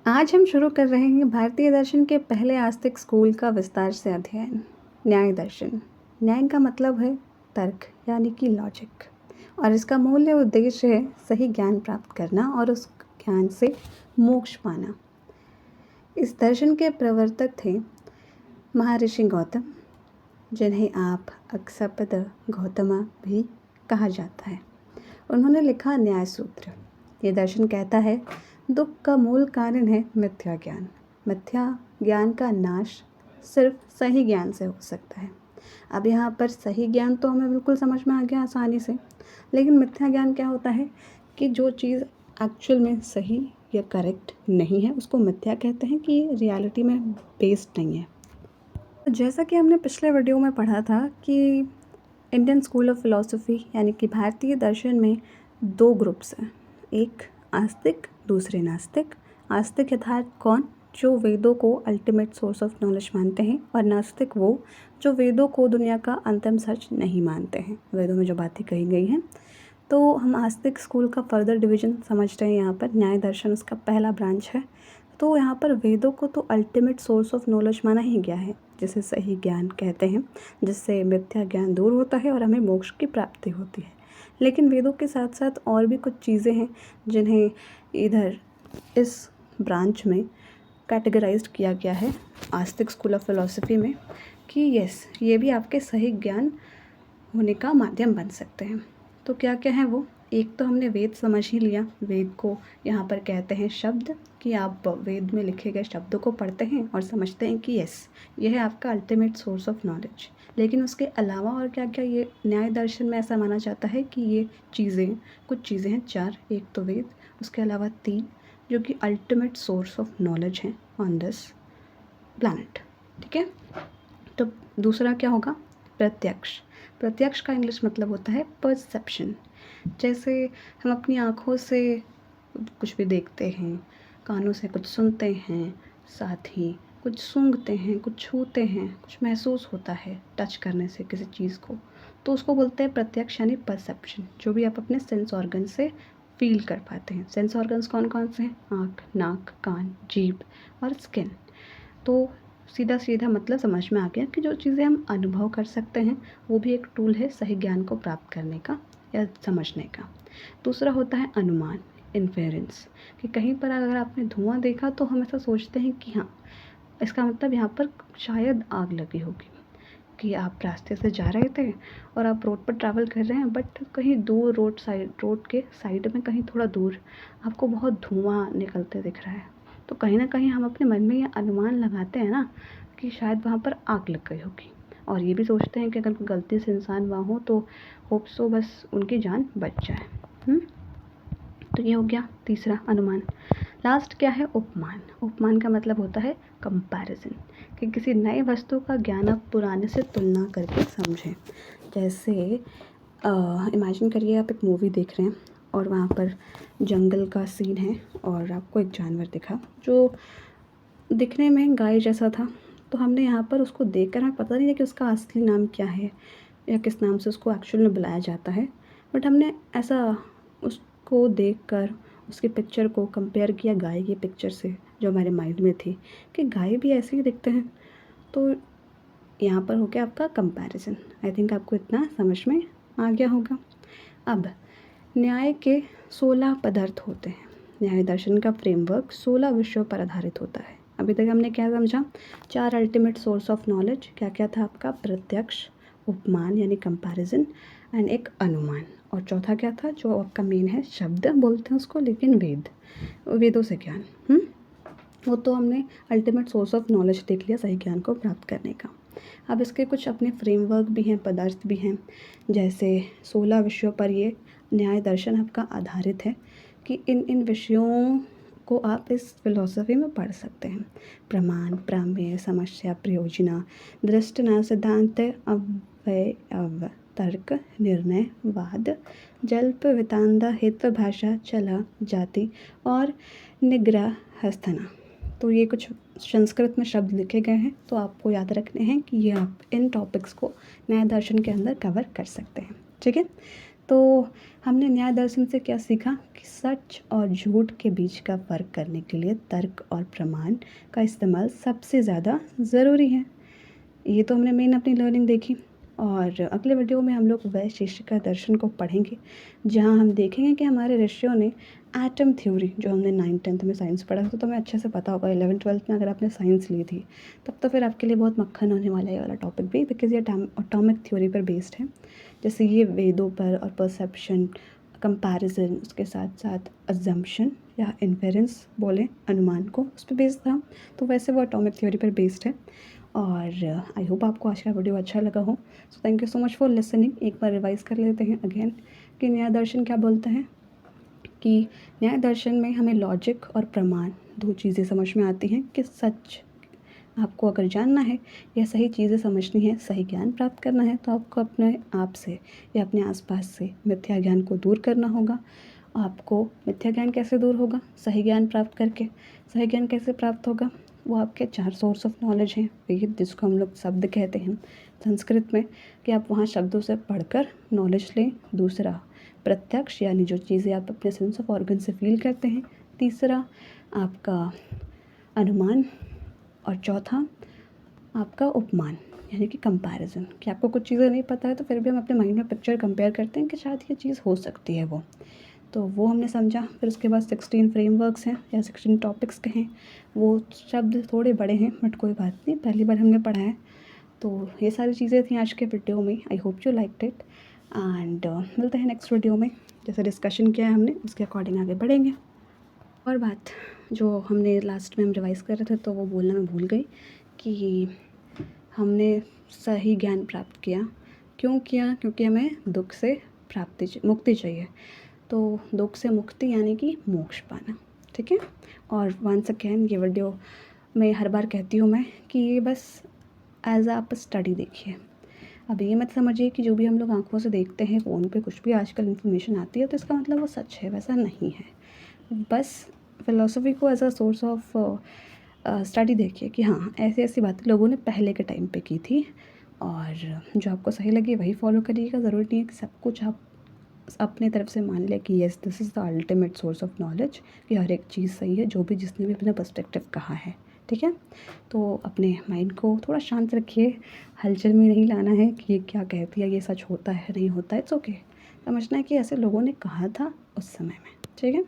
आज हम शुरू कर रहे हैं भारतीय दर्शन के पहले आस्तिक स्कूल का विस्तार से अध्ययन, न्याय दर्शन। न्याय का मतलब है तर्क यानी कि लॉजिक, और इसका मूल उद्देश्य है सही ज्ञान प्राप्त करना और उस ज्ञान से मोक्ष पाना। इस दर्शन के प्रवर्तक थे महर्षि गौतम, जिन्हें आप अक्षपद गौतमा भी कहा जाता है। उन्होंने लिखा न्याय सूत्र। ये दर्शन कहता है दुख का मूल कारण है मिथ्या ज्ञान। मिथ्या ज्ञान का नाश सिर्फ सही ज्ञान से हो सकता है। अब यहाँ पर सही ज्ञान तो हमें बिल्कुल समझ में आ गया आसानी से, लेकिन मिथ्या ज्ञान क्या होता है कि जो चीज़ एक्चुअल में सही या करेक्ट नहीं है उसको मिथ्या कहते हैं, कि ये रियलिटी में बेस्ड नहीं है। जैसा कि हमने पिछले वीडियो में पढ़ा था कि इंडियन स्कूल ऑफ फिलॉसफी यानी कि भारतीय दर्शन में दो ग्रुप्स हैं, एक आस्तिक, दूसरे नास्तिक। आस्तिक यथार्थ कौन? जो वेदों को अल्टीमेट सोर्स ऑफ नॉलेज मानते हैं, और नास्तिक वो जो वेदों को दुनिया का अंतिम सच नहीं मानते हैं, वेदों में जो बातें कही गई हैं। तो हम आस्तिक स्कूल का फर्दर डिवीजन समझ रहे हैं यहाँ पर। न्याय दर्शन उसका पहला ब्रांच है। तो यहाँ पर वेदों को तो अल्टीमेट सोर्स ऑफ नॉलेज माना ही गया है, जिसे सही ज्ञान कहते हैं, जिससे मिथ्या ज्ञान दूर होता है और हमें मोक्ष की प्राप्ति होती है। लेकिन वेदों के साथ साथ और भी कुछ चीज़ें हैं जिन्हें इधर इस ब्रांच में कैटेगराइज्ड किया गया है आस्तिक स्कूल ऑफ फिलॉसफी में, कि यस, ये भी आपके सही ज्ञान होने का माध्यम बन सकते हैं। तो क्या क्या है वो? एक तो हमने वेद समझ ही लिया। वेद को यहाँ पर कहते हैं शब्द, कि आप वेद में लिखे गए शब्दों को पढ़ते हैं और समझते हैं कि यस, ये है आपका अल्टीमेट सोर्स ऑफ नॉलेज। लेकिन उसके अलावा और क्या क्या ये न्याय दर्शन में ऐसा माना जाता है कि ये चीज़ें, कुछ चीज़ें हैं चार, एक तो वेद, उसके अलावा तीन जो कि अल्टीमेट सोर्स ऑफ नॉलेज हैं ऑन दिस प्लैनेट। ठीक है, तो दूसरा क्या होगा? प्रत्यक्ष। प्रत्यक्ष का इंग्लिश मतलब होता है परसेप्शन। जैसे हम अपनी आँखों से कुछ भी देखते हैं, कानों से कुछ सुनते हैं, साथ ही कुछ सूंघते हैं, कुछ छूते हैं, कुछ महसूस होता है टच करने से किसी चीज़ को, तो उसको बोलते हैं प्रत्यक्ष यानी परसेप्शन, जो भी आप अपने सेंस ऑर्गन से फील कर पाते हैं। सेंस ऑर्गन्स कौन कौन से हैं? आँख, नाक, कान, जीभ और स्किन। तो सीधा सीधा मतलब समझ में आ गया कि जो चीज़ें हम अनुभव कर सकते हैं वो भी एक टूल है सही ज्ञान को प्राप्त करने का या समझने का। दूसरा होता है अनुमान, इन्फेरेंस, कि कहीं पर अगर आपने धुआं देखा तो हम ऐसा सोचते हैं कि हाँ, इसका मतलब यहाँ पर शायद आग लगी होगी। कि आप रास्ते से जा रहे थे और आप रोड पर ट्रैवल कर रहे हैं, बट कहीं दूर रोड के साइड में कहीं थोड़ा दूर आपको बहुत धुआं निकलते दिख रहा है। तो कहीं ना कहीं हम अपने मन में ये अनुमान लगाते हैं ना कि शायद वहाँ पर आग लग गई होगी, और ये भी सोचते हैं कि अगर गलती से इंसान वहाँ हो तो होप सो बस उनकी जान बच जाए। तो ये हो गया तीसरा, अनुमान। लास्ट क्या है? उपमान। उपमान का मतलब होता है कंपैरिजन, कि किसी नए वस्तु का ज्ञान आप पुराने से तुलना करके समझें। जैसे इमेजिन करिए आप एक मूवी देख रहे हैं और वहाँ पर जंगल का सीन है और आपको एक जानवर दिखा जो दिखने में गाय जैसा था। तो हमने यहाँ पर उसको देखकर हमें पता नहीं है कि उसका असली नाम क्या है या किस नाम से उसको एक्चुअल में बुलाया जाता है, बट हमने ऐसा उसको देखकर उसकी पिक्चर को कंपेयर किया गाय की पिक्चर से जो हमारे माइंड में थी कि गाय भी ऐसे ही दिखते हैं। तो यहाँ पर हो गया आपका कंपैरिजन। आई थिंक आपको इतना समझ में आ गया होगा। अब न्याय के 16 पदार्थ होते हैं। न्याय दर्शन का फ्रेमवर्क 16 विषयों पर आधारित होता है। अभी तक हमने क्या समझा? 4 अल्टीमेट सोर्स ऑफ नॉलेज। क्या क्या था आपका? प्रत्यक्ष, उपमान यानी कंपैरिजन, एंड एक अनुमान, और चौथा क्या था जो आपका मेन है? शब्द बोलते हैं उसको, लेकिन वेदों से ज्ञान। वो तो हमने अल्टीमेट सोर्स ऑफ नॉलेज देख लिया सही ज्ञान को प्राप्त करने का। अब इसके कुछ अपने फ्रेमवर्क भी हैं, पदार्थ भी हैं। जैसे 16 विषयों पर ये न्याय दर्शन आपका आधारित है कि इन विषयों को आप इस फिलॉसफी में पढ़ सकते हैं। प्रमाण, प्रमेय, समस्या, प्रयोजना, दृष्टना, सिद्धांत, अवयव, तर्क, निर्णय, वाद, जल्प, वितांदा, हेतु, भाषा, चला, जाति और निग्रहस्थना। तो ये कुछ संस्कृत में शब्द लिखे गए हैं, तो आपको याद रखने हैं कि ये आप इन टॉपिक्स को न्याय दर्शन के अंदर कवर कर सकते हैं। ठीक है, तो हमने न्याय दर्शन से क्या सीखा कि सच और झूठ के बीच का फ़र्क करने के लिए तर्क और प्रमाण का इस्तेमाल सबसे ज़्यादा ज़रूरी है। ये तो हमने मेन अपनी लर्निंग देखी। और अगले वीडियो में हम लोग वैशेषिक दर्शन को पढ़ेंगे, जहाँ हम देखेंगे कि हमारे ऋषियों ने एटम थ्योरी, जो हमने 9th-10th में साइंस पढ़ा था, तो तुम्हें अच्छे से पता होगा 11th-12th में अगर आपने साइंस ली थी तब तो फिर आपके लिए बहुत मक्खन होने वाला है ये वाला टॉपिक भी, बिकॉज ये एटॉमिक थ्योरी पर बेस्ड है। जैसे ये वेदों पर और परसेप्शन, कंपैरिजन, उसके साथ साथ अजम्पशन या इन्फेरेंस बोले अनुमान को, उस पर बेस्ड था। तो वैसे वो एटॉमिक थ्योरी पर बेस्ड है। और आई होप आपको आज का वीडियो अच्छा लगा हो। So thank you so much for listening. एक बार रिवाइज कर लेते हैं अगेन कि न्याय दर्शन क्या बोलता है कि न्याय दर्शन में हमें लॉजिक और प्रमाण दो चीज़ें समझ में आती हैं कि सच आपको अगर जानना है या सही चीज़ें समझनी है, सही ज्ञान प्राप्त करना है, तो आपको अपने आप से या अपने आसपास से मिथ्या ज्ञान को दूर करना होगा। आपको मिथ्या ज्ञान कैसे दूर होगा? सही ज्ञान प्राप्त करके। सही ज्ञान कैसे प्राप्त होगा? वो आपके 4 सोर्स ऑफ नॉलेज हैं, वेद, जिसको हम लोग शब्द कहते हैं संस्कृत में, कि आप वहाँ शब्दों से पढ़कर नॉलेज लें। दूसरा, प्रत्यक्ष, यानी जो चीज़ें आप अपने सेंस ऑफ ऑर्गन से फील करते हैं। तीसरा, आपका अनुमान। और चौथा, आपका उपमान, यानी कि कंपैरिजन, कि आपको कुछ चीज़ें नहीं पता है तो फिर भी हम अपने माइंड में पिक्चर कंपेयर करते हैं कि शायद ये चीज़ हो सकती है वो। तो वो हमने समझा। फिर उसके बाद 16 फ्रेमवर्क्स हैं या 16 टॉपिक्स कहें। वो शब्द थोड़े बड़े हैं बट कोई बात नहीं, पहली बार हमने पढ़ा है। तो ये सारी चीज़ें थी आज के वीडियो में। I hope you liked it and मिलते हैं नेक्स्ट वीडियो में। जैसे डिस्कशन किया है हमने उसके अकॉर्डिंग आगे बढ़ेंगे। और बात जो हमने लास्ट में हम रिवाइज़ कर रहे थे तो वो बोलना मैं भूल गई कि हमने सही ज्ञान प्राप्त किया। क्यों किया? क्योंकि हमें दुख से मुक्ति चाहिए। तो दुख से मुक्ति यानी कि मोक्ष पाना, ठीक है। और वंस अगेन ये वीडियो मैं हर बार कहती हूँ मैं कि ये बस एज आप स्टडी देखिए। अब ये मत समझिए कि जो भी हम लोग आंखों से देखते हैं, फ़ोन पे कुछ भी आजकल इन्फॉर्मेशन आती है तो इसका मतलब वो सच है, वैसा नहीं है। बस फ़िलॉसफी को as a source of study देखिए कि हाँ, ऐसी ऐसी बातें लोगों ने पहले के टाइम पे की थी, और जो आपको सही लगे वही फॉलो करिएगा। ज़रूरी नहीं है कि सब कुछ आप अपने तरफ से मान लें कि yes this is the ultimate source of knowledge, कि हर एक चीज़ सही है जो भी जिसने भी अपना पर्सपेक्टिव कहा है, ठीक है। तो अपने माइंड को थोड़ा शांत रखिए, हलचल में नहीं लाना है कि ये क्या कहती है, ये सच होता है नहीं होता है, इट्स ओके। समझना है कि ऐसे लोगों ने कहा था उस समय में, ठीक है।